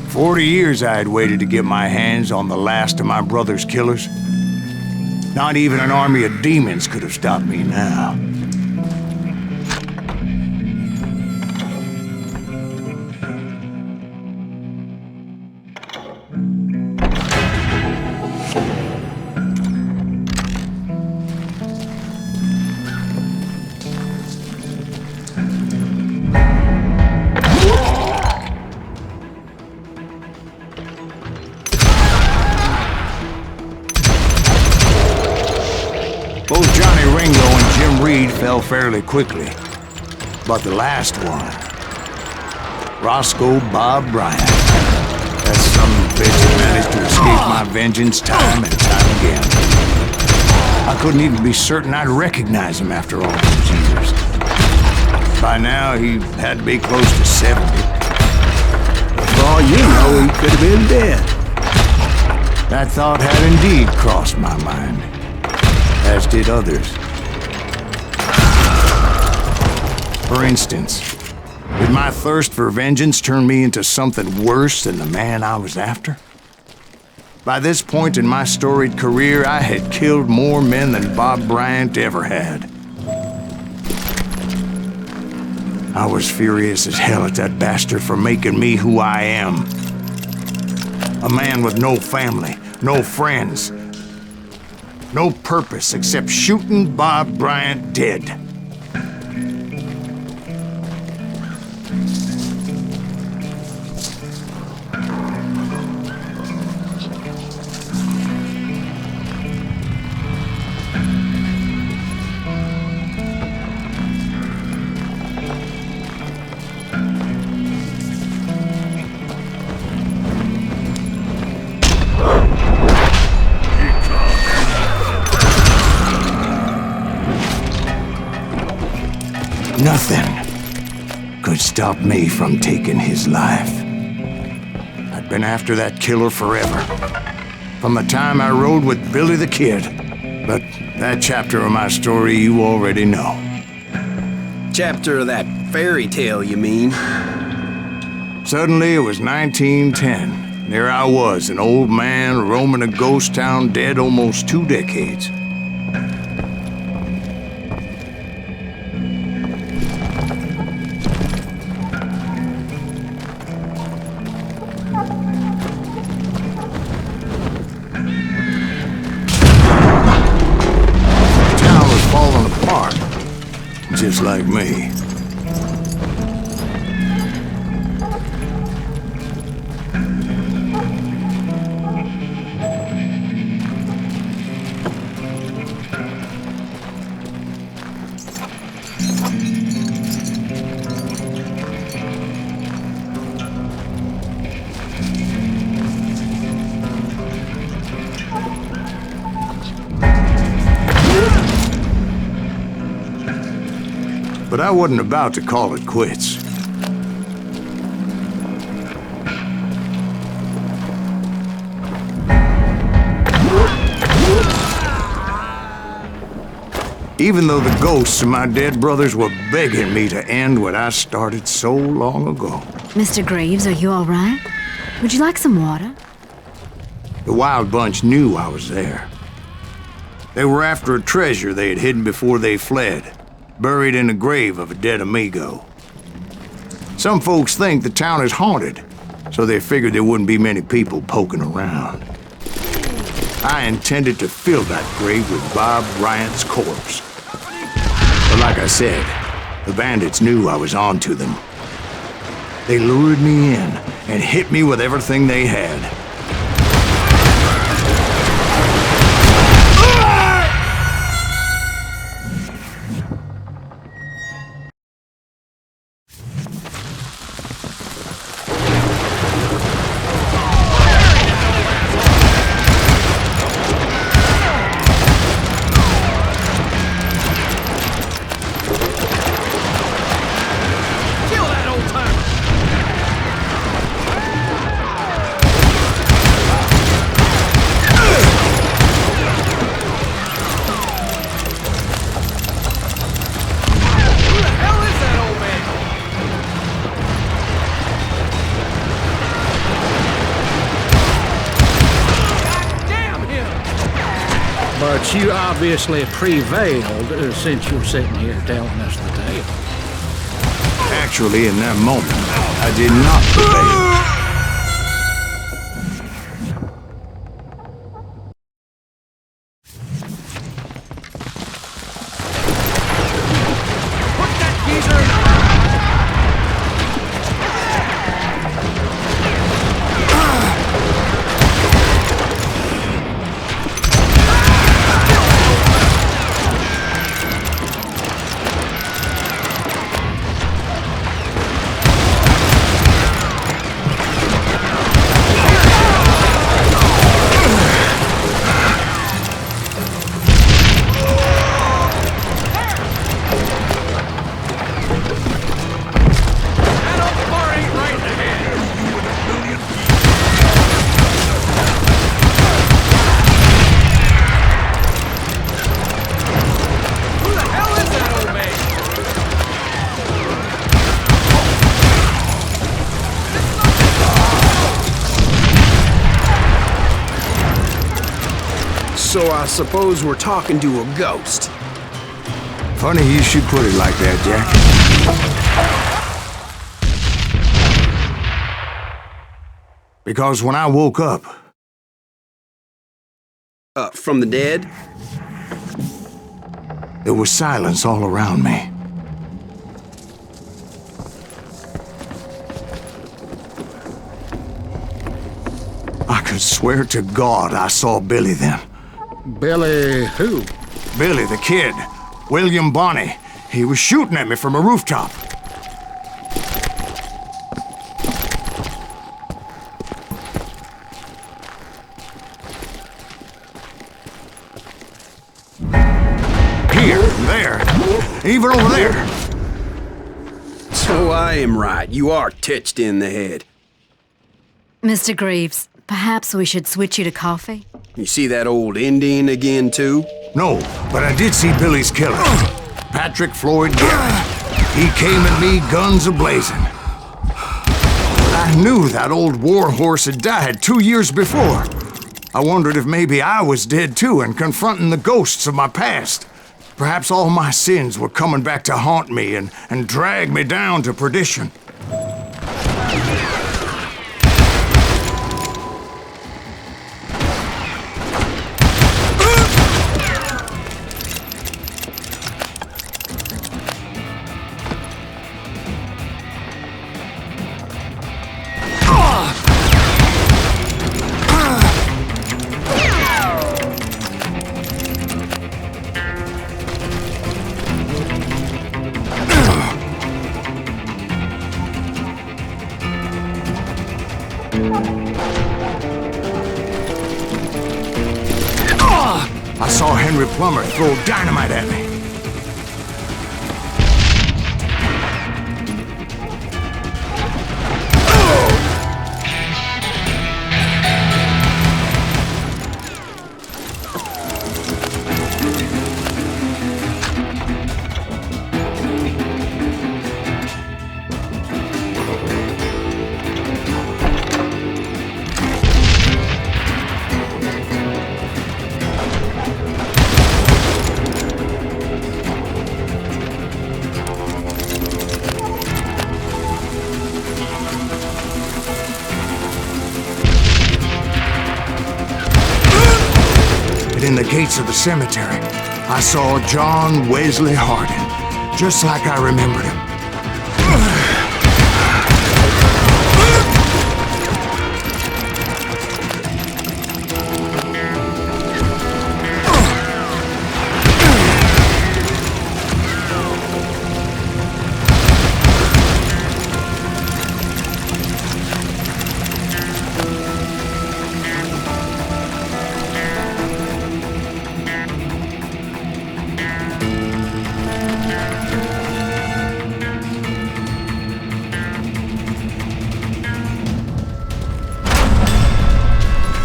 40 years I had waited to get my hands on the last of my brother's killers. Not even an army of demons could have stopped me now. Both Johnny Ringo and Jim Reed fell fairly quickly. But the last one, Roscoe Bob Bryant, that son of a bitch managed to escape my vengeance time and time again. I couldn't even be certain I'd recognize him after all those years. By now, he had to be close to 70. For all you know, he could have been dead. That thought had indeed crossed my mind, as did others. For instance, did my thirst for vengeance turn me into something worse than the man I was after? By this point in my storied career, I had killed more men than Bob Bryant ever had. I was furious as hell at that bastard for making me who I am. A man with no family, no friends, no purpose except shooting Bob Bryant dead. Nothing could stop me from taking his life. I'd been after that killer forever, from the time I rode with Billy the Kid. But that chapter of my story you already know. Chapter of that fairy tale, you mean? Suddenly it was 1910. There I was, an old man roaming a ghost town dead almost 2 decades. Just like me. But I wasn't about to call it quits. Even though the ghosts of my dead brothers were begging me to end what I started so long ago. Mr. Graves, are you all right? Would you like some water? The Wild Bunch knew I was there. They were after a treasure they had hidden before they fled, buried in the grave of a dead amigo. Some folks think the town is haunted, so they figured there wouldn't be many people poking around. I intended to fill that grave with Bob Bryant's corpse. But like I said, the bandits knew I was on to them. They lured me in and hit me with everything they had. But you obviously prevailed since you're sitting here telling us the tale. Actually, in that moment, I did not prevail. So I suppose we're talking to a ghost. Funny you should put it like that, Jack. Because when I woke up... From the dead? There was silence all around me. I could swear to God I saw Billy then. Billy who? Billy, the kid. William Bonney. He was shooting at me from a rooftop. Here, there, even over there. So I am right. You are titched in the head. Mr. Greaves, perhaps we should switch you to coffee? You see that old Indian again, too? No, but I did see Billy's killer. Patrick Floyd Garrett. He came at me guns a-blazing. I knew that old war horse had died 2 years before. I wondered if maybe I was dead too and confronting the ghosts of my past. Perhaps all my sins were coming back to haunt me and drag me down to perdition. I saw Henry Plummer throw dynamite at me. In the gates of the cemetery, I saw John Wesley Hardin, just like I remembered him.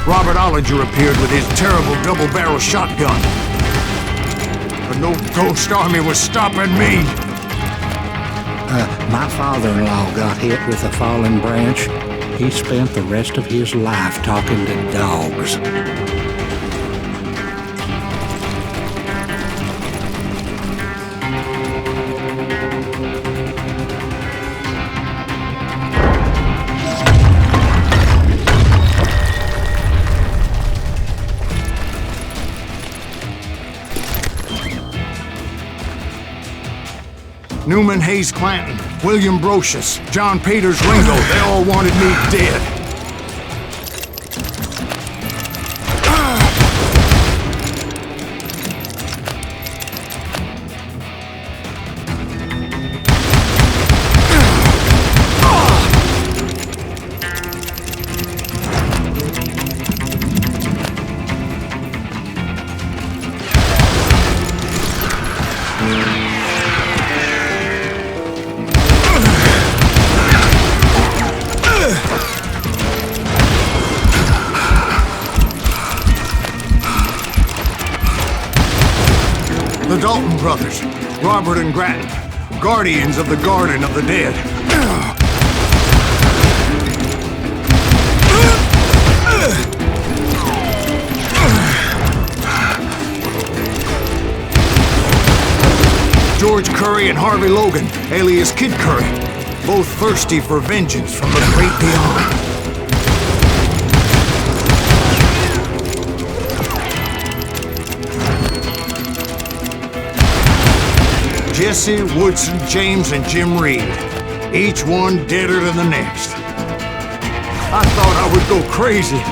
Robert Ollinger appeared with his terrible double-barrel shotgun. But no ghost army was stopping me. My father-in-law got hit with a fallen branch. He spent the rest of his life talking to dogs. Newman Hayes Clanton, William Brocious, John Peters Ringo, they all wanted me dead. The Dalton brothers, Robert and Grattan, guardians of the Garden of the Dead. George Curry and Harvey Logan, alias Kid Curry, both thirsty for vengeance from the great beyond. Jesse, Woodson, James, and Jim Reed. Each one deader than the next. I thought I would go crazy.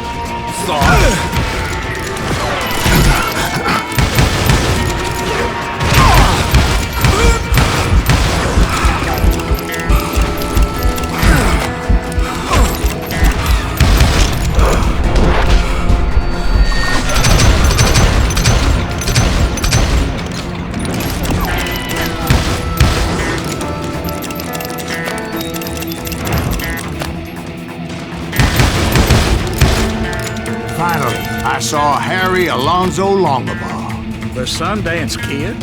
Finally, I saw Harry Alonzo Longabaugh. The Sundance Kid?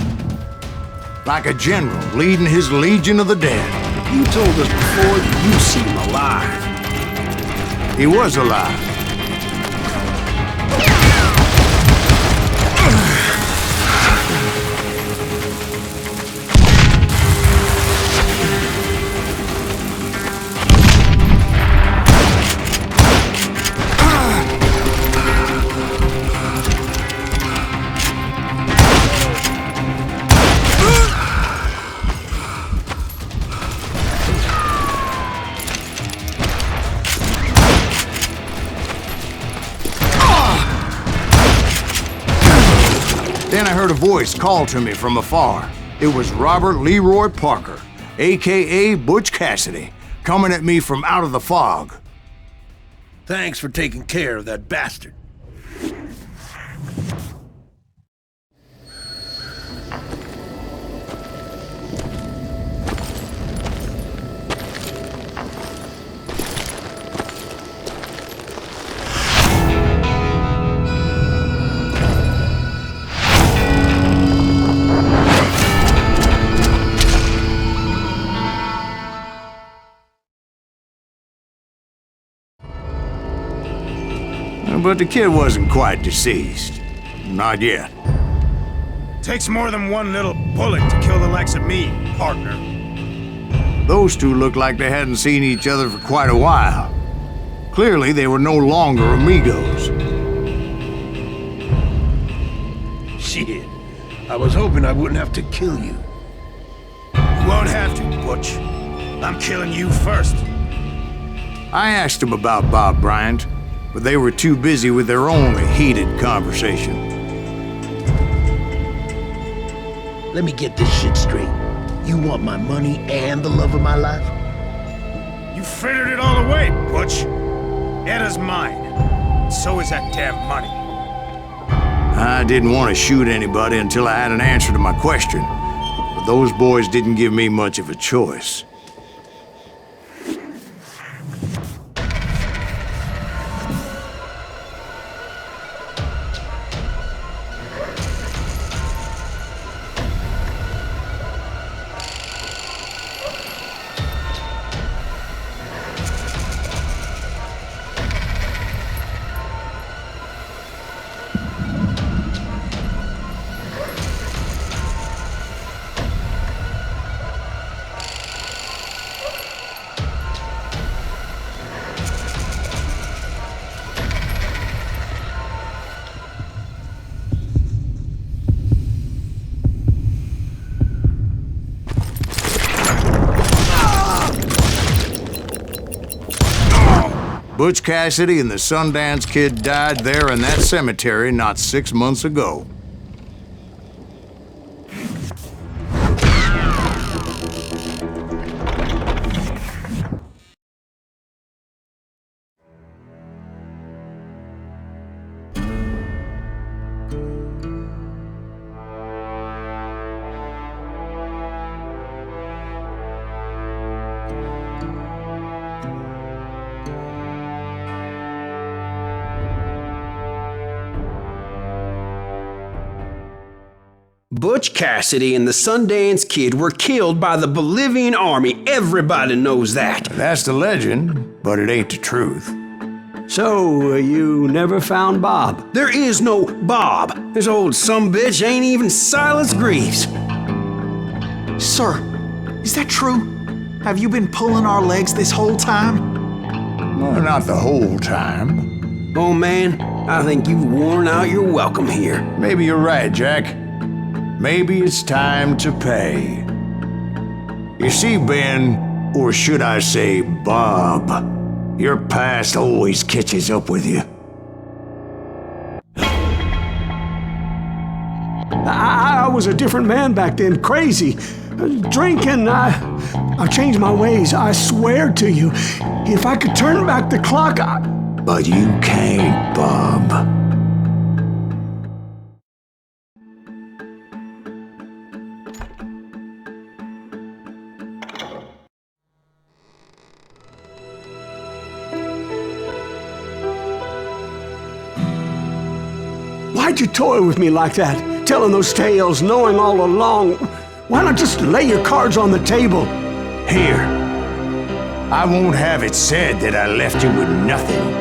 Like a general leading his legion of the dead. You told us before that you see him alive. He was alive. Then I heard a voice call to me from afar. It was Robert Leroy Parker, a.k.a. Butch Cassidy, coming at me from out of the fog. Thanks for taking care of that bastard. But the kid wasn't quite deceased. Not yet. Takes more than one little bullet to kill the likes of me, partner. Those two looked like they hadn't seen each other for quite a while. Clearly, they were no longer amigos. Shit. I was hoping I wouldn't have to kill you. You won't have to, Butch. I'm killing you first. I asked them about Bob Bryant, but they were too busy with their own heated conversation. Let me get this shit straight. You want my money and the love of my life? You frittered it all away, Butch. Etta's mine. So is that damn money. I didn't want to shoot anybody until I had an answer to my question, but those boys didn't give me much of a choice. Butch Cassidy and the Sundance Kid died there in that cemetery not 6 months ago. Butch Cassidy and the Sundance Kid were killed by the Bolivian army. Everybody knows that. That's the legend, but it ain't the truth. So, you never found Bob? There is no Bob. This old sumbitch ain't even Silas Greaves. Sir, is that true? Have you been pulling our legs this whole time? Well, not the whole time. Oh man, I think you've worn out your welcome here. Maybe you're right, Jack. Maybe it's time to pay. You see, Ben, or should I say Bob, your past always catches up with you. I was a different man back then, crazy. Drinking, I've changed my ways, I swear to you. If I could turn back the clock, But you can't, Bob. Why'd you toy with me like that? Telling those tales, knowing all along. Why not just lay your cards on the table? Here. I won't have it said that I left you with nothing.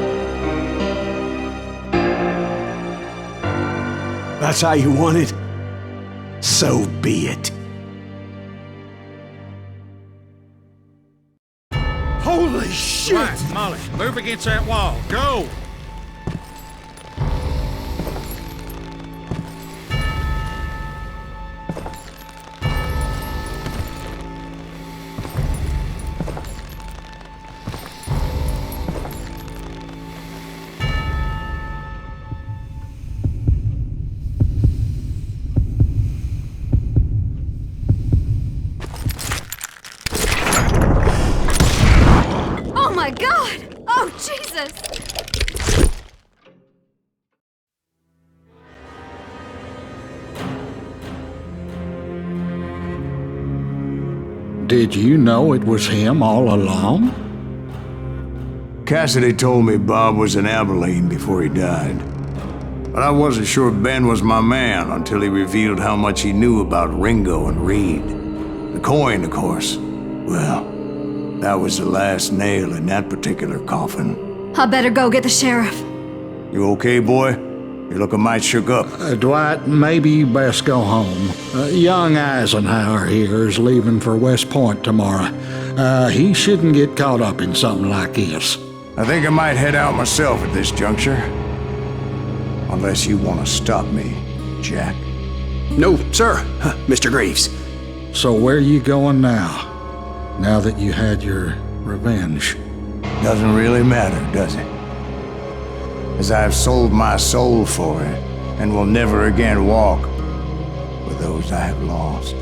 That's how you want it? So be it. Holy shit! Right, Molly, move against that wall. Go! Oh my God! Oh, Jesus! Did you know it was him all along? Cassidy told me Bob was in Abilene before he died. But I wasn't sure Ben was my man until he revealed how much he knew about Ringo and Reed. The coin, of course. Well, that was the last nail in that particular coffin. I better go get the sheriff. You okay, boy? You're looking mighty shook up. Dwight, maybe you best go home. Young Eisenhower here is leaving for West Point tomorrow. He shouldn't get caught up in something like this. I think I might head out myself at this juncture. Unless you want to stop me, Jack. No, sir, Mr. Greaves. So where you going now? Now that you had your revenge? Doesn't really matter, does it? As I've sold my soul for it, and will never again walk with those I have lost.